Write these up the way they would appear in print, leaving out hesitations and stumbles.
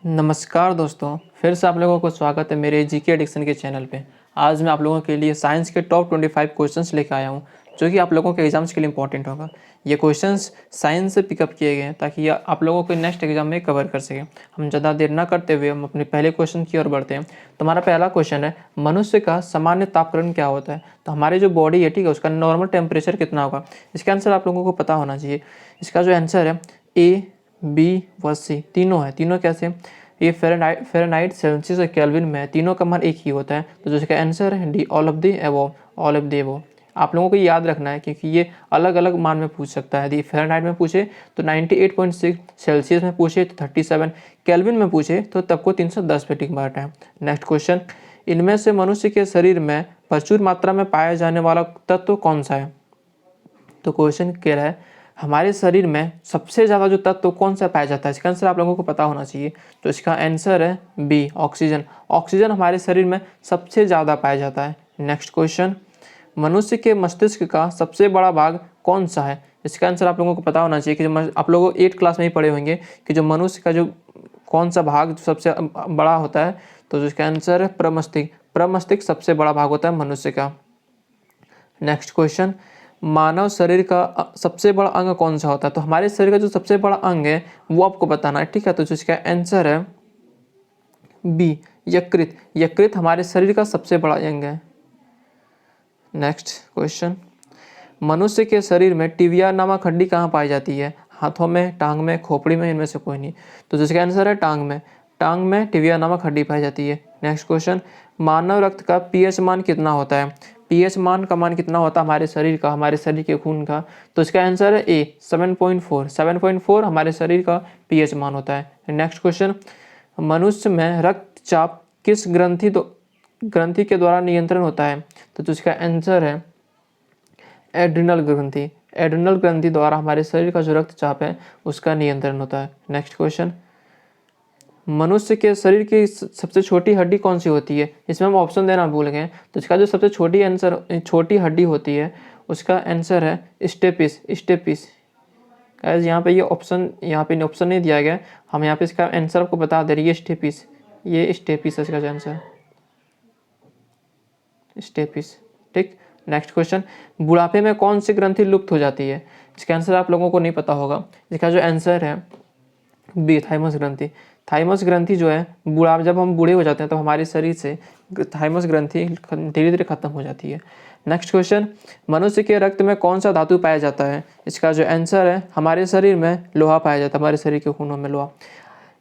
नमस्कार दोस्तों, फिर से आप लोगों को स्वागत है मेरे जीके एडिक्शन के चैनल पे। आज मैं आप लोगों के लिए साइंस के टॉप 25 क्वेश्चंस लेकर आया हूँ, जो कि आप लोगों के एग्जाम्स के लिए इंपॉर्टेंट होगा। ये क्वेश्चंस साइंस से पिकअप किए गए हैं ताकि ये आप लोगों को नेक्स्ट एग्जाम में कवर कर सकें। हम ज़्यादा देर ना करते हुए हम अपने पहले क्वेश्चन की ओर बढ़ते हैं। तो हमारा पहला क्वेश्चन है, मनुष्य का सामान्य तापक्रम क्या होता है? तो हमारी जो बॉडी है, ठीक है, उसका नॉर्मल टेम्परेचर कितना होगा? इसका आंसर आप लोगों को पता होना चाहिए। इसका जो आंसर है ए, बी व सी तीनों है। तीनों कैसे? ये फ़ारेनहाइट, सेल्सियस और केल्विन में है, तीनों का मान एक ही होता है। तो जो इसका आंसर है D, all of the above, all of the above. आप लोगों को याद रखना है क्योंकि ये अलग अलग मान में पूछ सकता है। यदि फ़ारेनहाइट में पूछे तो 98.6, सेल्सियस में पूछे तो 37, केल्विन में पूछे तो तब को 310 पे टिक मारना है। नेक्स्ट क्वेश्चन, इनमें से मनुष्य के शरीर में प्रचुर मात्रा में पाया जाने वाला तत्व कौन सा है? तो क्वेश्चन कह रहा है हमारे शरीर में सबसे ज़्यादा जो तत्व कौन सा पाया जाता है? इसका आंसर आप लोगों को पता होना चाहिए। तो इसका आंसर है बी, ऑक्सीजन। ऑक्सीजन हमारे शरीर में सबसे ज़्यादा पाया जाता है। नेक्स्ट क्वेश्चन, मनुष्य के मस्तिष्क का सबसे बड़ा भाग कौन सा है? इसका आंसर आप लोगों को पता होना चाहिए कि जो आप लोगों 8 क्लास में ही पढ़े होंगे कि जो मनुष्य का जो कौन सा भाग सबसे बड़ा होता है। तो इसका आंसर है प्रमस्तिष्क। प्रमस्तिष्क सबसे बड़ा भाग होता है मनुष्य का। नेक्स्ट क्वेश्चन, मानव शरीर का सबसे बड़ा अंग कौन सा होता है? तो हमारे शरीर का जो सबसे बड़ा अंग है वो आपको बताना है, ठीक है। तो इसका आंसर है बी, यकृत। यकृत हमारे शरीर का सबसे बड़ा अंग है। नेक्स्ट क्वेश्चन, मनुष्य के शरीर में टिबिया नामक हड्डी कहाँ पाई जाती है? हाथों में, टांग में, खोपड़ी में, इनमें से कोई नहीं। तो जिसका आंसर है टांग में। टांग में टिबिया नामक हड्डी पाई जाती है। नेक्स्ट क्वेश्चन, मानव रक्त का पीएच मान कितना होता है? पीएच मान का मान कितना होता है हमारे शरीर का, हमारे शरीर के खून का? तो इसका आंसर है ए, 7.4। 7.4 हमारे शरीर का पीएच मान होता है। नेक्स्ट क्वेश्चन, मनुष्य में रक्तचाप किस ग्रंथि के द्वारा नियंत्रण होता है? तो इसका आंसर है एड्रिनल ग्रंथि। एड्रिनल ग्रंथि द्वारा हमारे शरीर का जो रक्तचाप है उसका नियंत्रण होता है। नेक्स्ट क्वेश्चन, मनुष्य के शरीर की सबसे छोटी हड्डी कौन सी होती है? इसमें हम ऑप्शन देना भूल गए। तो इसका जो सबसे छोटी हड्डी होती है उसका आंसर है स्टेपिस। स्टेपिस गाइस, यहाँ पे ऑप्शन नहीं दिया गया। हम यहाँ पे इसका आंसर आपको बता दे रही है स्टेपिस। ये स्टेपिस है इसका आंसर, स्टेपिस, ठीक। नेक्स्ट क्वेश्चन, बुढ़ापे में कौन सी ग्रंथि लुप्त हो जाती है? इसका आंसर आप लोगों को नहीं पता होगा। इसका जो आंसर है बी, थाइमस ग्रंथि। थाइमस ग्रंथि जो है जब हम बूढ़े हो जाते हैं तो हमारे शरीर से थाइमस ग्रंथि धीरे धीरे खत्म हो जाती है। नेक्स्ट क्वेश्चन, मनुष्य के रक्त में कौन सा धातु पाया जाता है? इसका जो आंसर है हमारे शरीर में लोहा पाया जाता है। हमारे शरीर के खूनों में लोहा।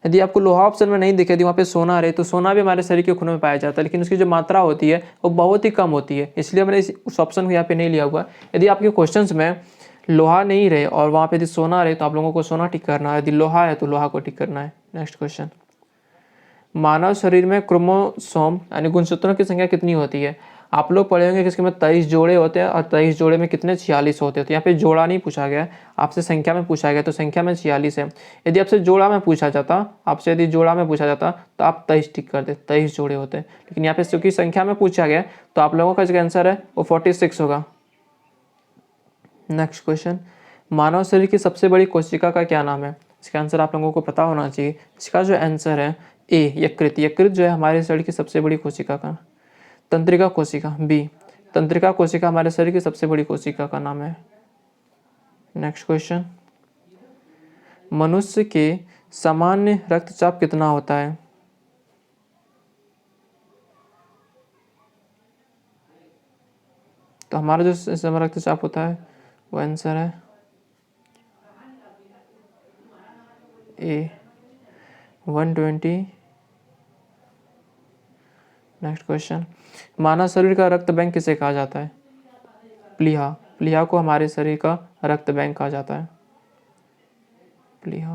यदि आपको लोहा ऑप्शन में नहीं दिखे, यदि वहाँ पे सोना रहे, तो सोना भी हमारे शरीर के खूनों में पाया जाता है, लेकिन उसकी जो मात्रा होती है वो बहुत ही कम होती है, इसलिए मैंने उस ऑप्शन को यहाँ पे नहीं लिया हुआ। यदि आपके क्वेश्चंस में लोहा नहीं रहे और वहाँ पे यदि सोना रहे तो आप लोगों को सोना टिक करना है, यदि लोहा है तो लोहा को टिक करना है। नेक्स्ट क्वेश्चन, मानव शरीर में क्रोमोसोम यानी गुणसूत्रों की संख्या कितनी होती है? आप लोग पढ़े होंगे कि इसके में 23 जोड़े होते हैं और 23 जोड़े में कितने 46 होते हैं। तो यहाँ पे जोड़ा नहीं पूछा गया, आपसे संख्या में पूछा गया, तो संख्या में 46 है। यदि आपसे जोड़ा में पूछा जाता तो आप 23 टिक करते, 23 जोड़े होते हैं। लेकिन यहाँ पे क्योंकि संख्या में पूछा गया तो आप लोगों का जो आंसर है वो 46 होगा। नेक्स्ट क्वेश्चन, मानव शरीर की सबसे बड़ी कोशिका का क्या नाम है? इसका आंसर आप लोगों को पता होना चाहिए। इसका जो आंसर है ए, यकृत। यकृत जो है हमारे शरीर की सबसे बड़ी कोशिका का। तंत्रिका कोशिका बी, तंत्रिका कोशिका हमारे शरीर की सबसे बड़ी कोशिका का नाम है। नेक्स्ट क्वेश्चन, मनुष्य के सामान्य रक्तचाप कितना होता है? तो हमारा जो सामान्य रक्तचाप होता है वो आंसर है ए, 120। नेक्स्ट क्वेश्चन, मानव शरीर का रक्त बैंक किसे कहा जाता है? प्लीहा। प्लीहा को हमारे शरीर का रक्त बैंक कहा जाता है। प्लीहा,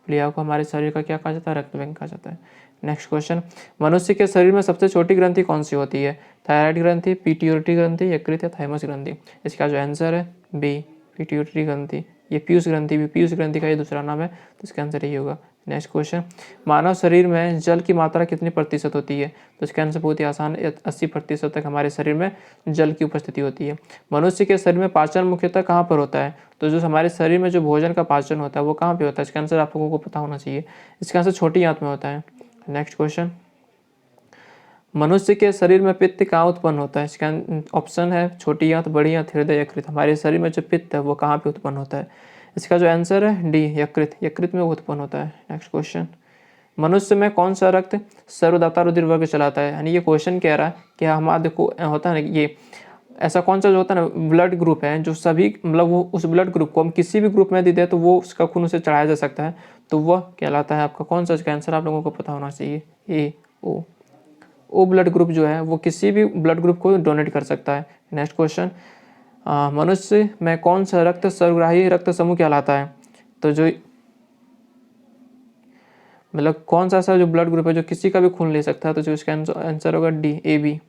प्लीहा को हमारे शरीर का क्या कहा जाता है? रक्त बैंक कहा जाता है। नेक्स्ट क्वेश्चन, मनुष्य के शरीर में सबसे छोटी ग्रंथि कौन सी होती है? थायराइड ग्रंथि, पिट्यूटरी ग्रंथि, यकृत या थाइमस ग्रंथि? इसका जो आंसर है बी, पिट्यूटरी ग्रंथि। ये पीयूष ग्रंथि का ये दूसरा नाम है, तो इसका आंसर यही होगा। नेक्स्ट क्वेश्चन, मानव शरीर में जल की मात्रा कितनी प्रतिशत होती है? तो इसका आंसर बहुत ही आसान है, 80% तक हमारे शरीर में जल की उपस्थिति होती है। मनुष्य के शरीर में पाचन मुख्यतः कहाँ पर होता है? तो जो हमारे शरीर में जो भोजन का पाचन होता है वो कहाँ पे होता है? इसका आंसर आप लोगों को पता होना चाहिए। इसका आंसर छोटी आंत में होता है। नेक्स्ट क्वेश्चन, मनुष्य के शरीर में पित्त कहाँ उत्पन्न होता है? इसका ऑप्शन है छोटी आंत, बड़ी आंत, हृदय, यकृत। हमारे शरीर में जो पित्त है वो कहाँ पे उत्पन्न होता है? इसका जो आंसर है डी, यकृत। यकृत में उत्पन्न होता है। नेक्स्ट क्वेश्चन, मनुष्य में कौन सा रक्त सर्वदाता रुधिर वर्ग चलाता है? यानी ये क्वेश्चन कह रहा है कि हमारा देखो होता है ना, ये ऐसा कौन सा जो होता है ना ब्लड ग्रुप है जो सभी मतलब वो उस ब्लड ग्रुप को हम किसी भी ग्रुप में दे दें तो वो उसका खून उसे चढ़ाया जा सकता है, तो वह कहलाता है आपका कौन सा? इसका आंसर आप लोगों को पता होना चाहिए, ए ओ। ओ ब्लड ग्रुप जो है वो किसी भी ब्लड ग्रुप को डोनेट कर सकता है। नेक्स्ट क्वेश्चन, मनुष्य में कौन सा रक्त सर्वग्राही रक्त समूह कहलाता है? तो जो मतलब कौन सा ऐसा जो ब्लड ग्रुप है जो किसी का भी खून ले सकता है, तो जो इसका आंसर होगा D, A B.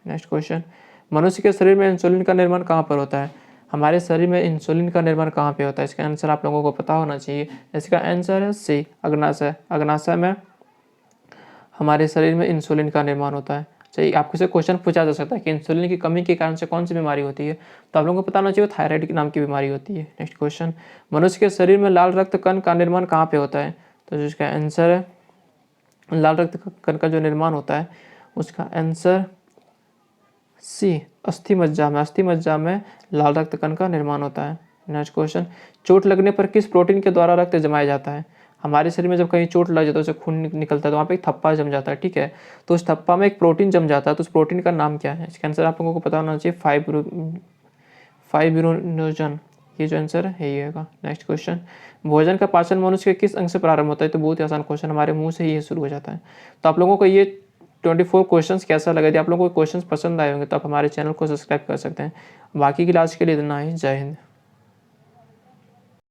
Next question, मनुष्य के शरीर में इंसुलिन का निर्माण कहाँ पर होता है? हमारे शरीर में इंसुलिन का निर्माण कहाँ पे होता है? इसका आंसर आप लोगों को पता होना चाहिए। इसका आंसर है सी, अग्नाशय। अग्नाशय में हमारे शरीर में इंसुलिन का निर्माण होता है। चाहिए आपको से क्वेश्चन पूछा जा सकता है कि इंसुलिन की कमी के कारण से कौन सी बीमारी होती है? तो आप लोगों को पता होना चाहिए थायराइड नाम की बीमारी होती है। नेक्स्ट क्वेश्चन, मनुष्य के शरीर में लाल रक्त कण का निर्माण कहाँ पे होता है? तो जिसका आंसर है लाल रक्त कण का जो निर्माण होता है उसका आंसर सी, अस्थि मज्जा में। अस्थि मज्जा में लाल रक्त कण का निर्माण होता है। नेक्स्ट क्वेश्चन, चोट लगने पर किस प्रोटीन के द्वारा रक्त जमाया जाता है? हमारे शरीर में जब कहीं चोट लग जाता है, उसे खून निकलता है, तो वहाँ पे एक थप्पा जम जाता है, ठीक है। तो उस थप्पा में एक प्रोटीन जम जाता है, तो उस प्रोटीन का नाम क्या है? इसका आंसर आप लोगों को पता होना चाहिए, फाइब्रिनोजन। ये जो आंसर है यही होगा। नेक्स्ट क्वेश्चन, भोजन का पाचन मनुष्य के किस अंग से प्रारंभ होता है? तो बहुत ही आसान क्वेश्चन, हमारे मुंह से ही ये शुरू हो जाता है। तो आप लोगों को ये 24 क्वेश्चंस कैसा लगा? यदि आप लोगों को क्वेश्चंस पसंद आए होंगे तो आप हमारे चैनल को सब्सक्राइब कर सकते हैं। बाकी की क्लास के लिए इतना ही। जय हिंद।